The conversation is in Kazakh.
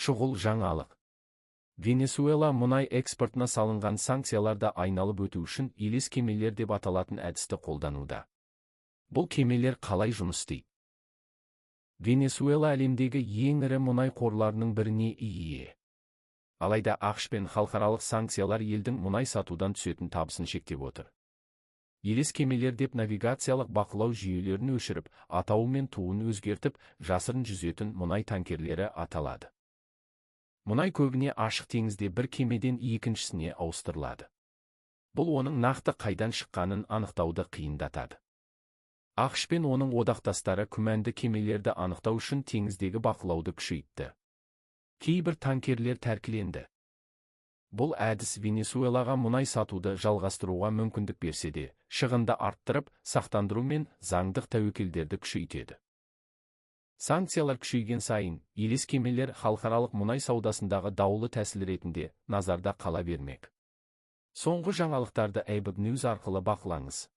Шұғыл жаңалық. Венесуэла мұнай экспортына салынған санкцияларды айналып өту үшін елес кемелер деп аталатын әдісті қолдануда. Бұл кемелер қалай жұмыс істейді? Венесуэла әлемдегі ең ірі мұнай қорларының біріне ие. Алайда ақш пен халықаралық санкциялар елдің мұнай сатудан түсетін табысын шектеп отыр. Елес кемелер деп навигациялық бақылау жүйелерін өшіріп, атауы мен туын өзгертіп, жасырын жүзетін мұнай танкерлері аталады. Мұнай көбіне ашық теңізде бір кемеден екіншісіне ауыстырылады. Бұл оның нақты қайдан шыққанын анықтауды қиындатады. ақш пен оның одақтастары күмәнді кемелерді анықтау үшін теңіздегі бақылауды күшейтті. Кейбір танкерлер тәркіленді. Бұл әдіс Венесуэлаға мұнай сатуды жалғастыруға мүмкіндік берсе де, шығынды арттырып, сақтандыру мен заңдық тәуекелдерді күшейтеді. Санкциялар күшейген сайын, елес кемелер халықаралық мұнай саудасындағы даулы тәсіл ретінде назарда қала бермек. Соңғы жаңалықтарды Abc News арқылы бақылаңыз.